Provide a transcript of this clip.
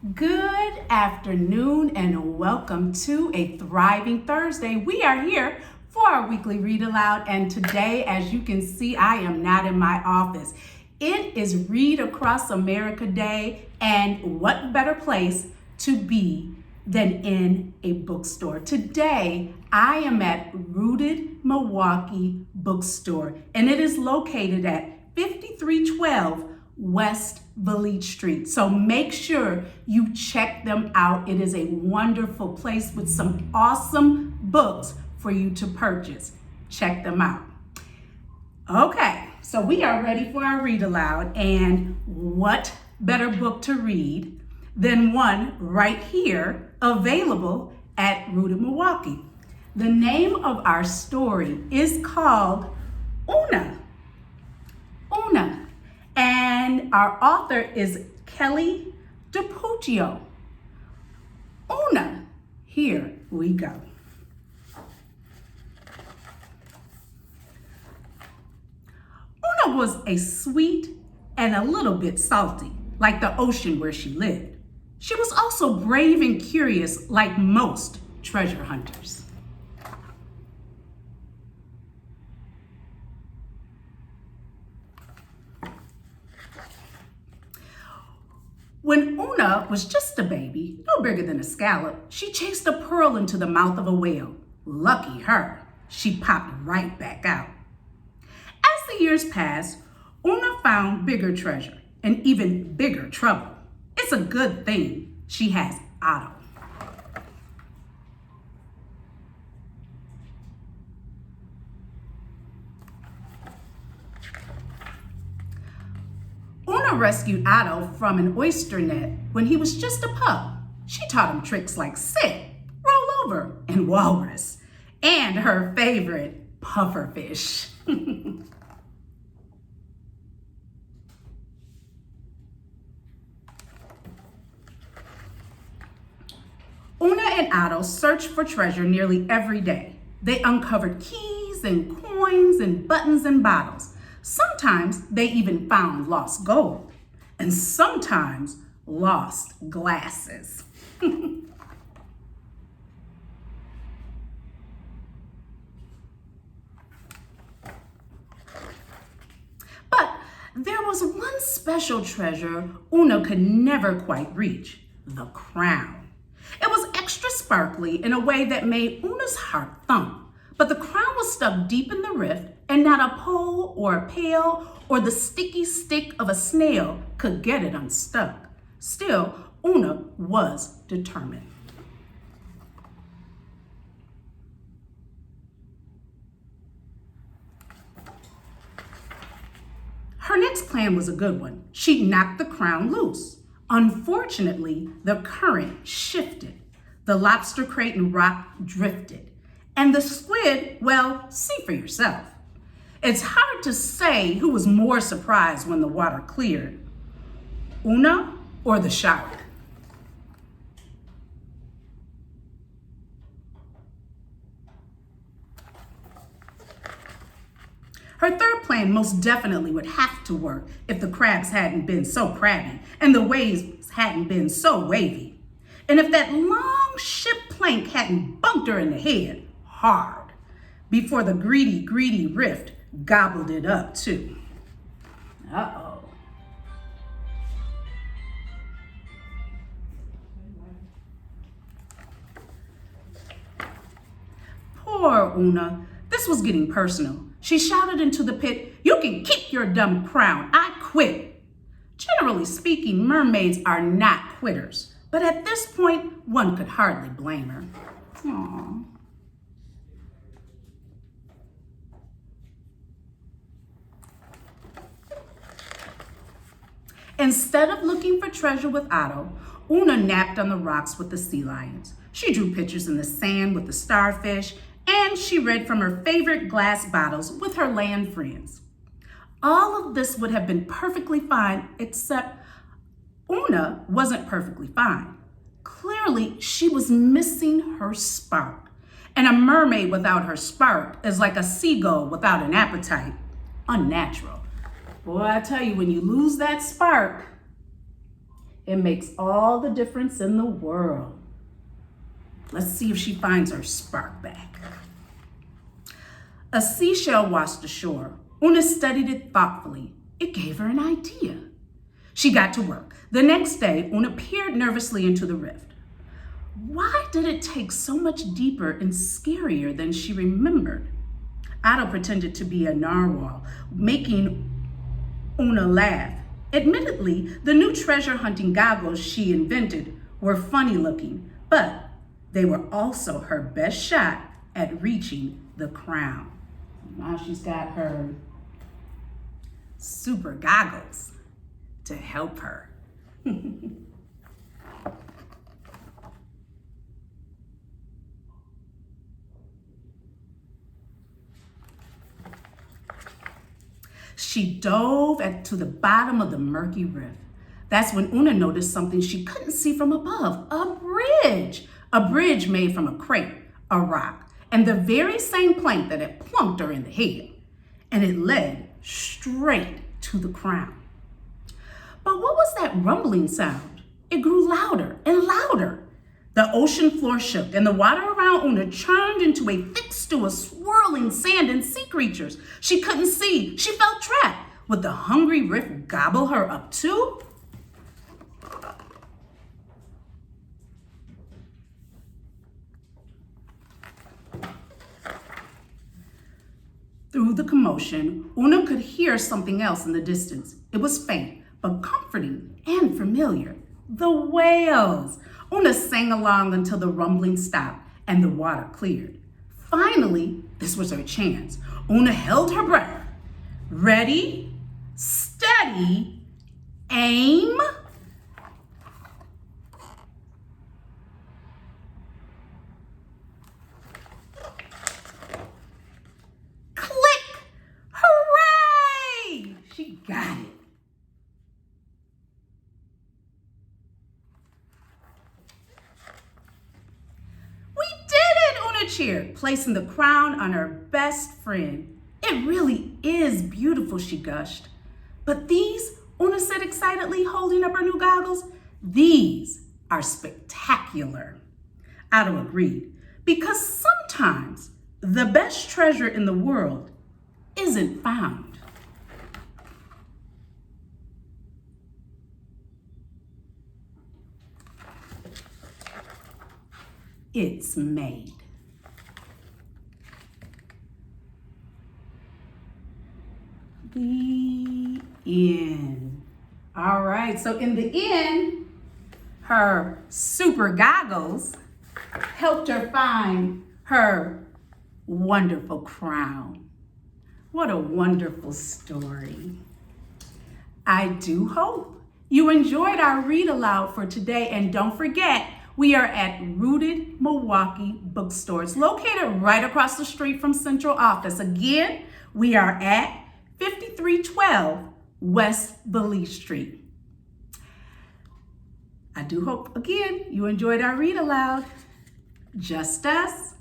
Good afternoon and welcome to a Thriving Thursday. We are here for our weekly read aloud, and today, as you can see, I am not in my office. It is Read Across America Day, and what better place to be than in a bookstore. Today, I am at RootedMKE bookstore, and it is located at 5312 West Village Street. So make sure you check them out. It is a wonderful place with some awesome books for you to purchase. Check them out. Okay, so we are ready for our read aloud, and what better book to read than one right here available at RootedMKE. The name of our story is called Oona. Oona. And our author is Kelly DiPucchio. Oona, here we go. Oona was a sweet and a little bit salty, like the ocean where she lived. She was also brave and curious, like most treasure hunters. When Oona was just a baby, no bigger than a scallop, she chased a pearl into the mouth of a whale. Lucky her, she popped right back out. As the years passed, Oona found bigger treasure and even bigger trouble. It's a good thing she has Otto. Oona rescued Otto from an oyster net when he was just a pup. She taught him tricks like sit, roll over, and walrus, and her favorite, pufferfish. Oona and Otto searched for treasure nearly every day. They uncovered keys and coins and buttons and bottles. Sometimes they even found lost gold, and sometimes lost glasses. But there was one special treasure Oona could never quite reach: the crown. It was extra sparkly in a way that made Oona's heart thump. But the crown was stuck deep in the rift, and not a pole or a pail or the sticky stick of a snail could get it unstuck. Still, Oona was determined. Her next plan was a good one. She knocked the crown loose. Unfortunately, the current shifted. The lobster crate and rock drifted. And the squid, well, see for yourself. It's hard to say who was more surprised when the water cleared, Oona or the shark. Her third plan most definitely would have to work if the crabs hadn't been so crabby and the waves hadn't been so wavy. And if that long ship plank hadn't bumped her in the head hard before the greedy rift gobbled it up too. Uh-oh. Poor Oona. This was getting personal. She shouted into the pit, "You can keep your dumb crown. I quit." Generally speaking, mermaids are not quitters, but at this point, one could hardly blame her. Aww. Instead of looking for treasure with Otto, Oona napped on the rocks with the sea lions. She drew pictures in the sand with the starfish, and she read from her favorite glass bottles with her land friends. All of this would have been perfectly fine, except Oona wasn't perfectly fine. Clearly, she was missing her spark. And a mermaid without her spark is like a seagull without an appetite. Unnatural. Boy, I tell you, when you lose that spark, It makes all the difference in the world. Let's see if she finds her spark back. A seashell washed ashore. Oona studied it thoughtfully. It gave her an idea. She got to work. The next day, Oona peered nervously into the rift. Why did it take so much deeper and scarier than she remembered? Otto pretended to be a narwhal, making Oona laugh. Admittedly, the new treasure hunting goggles she invented were funny looking, but they were also her best shot at reaching the crown. Now she's got her super goggles to help her. She dove to the bottom of the murky rift. That's when Oona noticed something she couldn't see from above, a bridge. A bridge made from a crate, a rock, and the very same plank that had plunked her in the head. And it led straight to the crown. But what was that rumbling sound? It grew louder and louder. The ocean floor shook and the water around Oona churned into a thick stew of swirling sand and sea creatures. She couldn't see. She felt trapped. Would the hungry rift gobble her up too? Through the commotion, Oona could hear something else in the distance. It was faint, but comforting and familiar. The whales! Oona sang along until the rumbling stopped and the water cleared. Finally, this was her chance. Oona held her breath. Ready, steady, aim. Click! Hooray! She got it. Cheered, placing the crown on her best friend. It really is beautiful, she gushed. But these, Oona said excitedly, holding up her new goggles, these are spectacular. Otto agreed, because sometimes the best treasure in the world isn't found. It's made. The end. All right, so in the end, her super goggles helped her find her wonderful crown. What a wonderful story. I do hope you enjoyed our read aloud for today, and don't forget, we are at Rooted Milwaukee Bookstores, located right across the street from Central Office. Again, we are at 5312 West Belize Street. I do hope, again, you enjoyed our read aloud. Just us,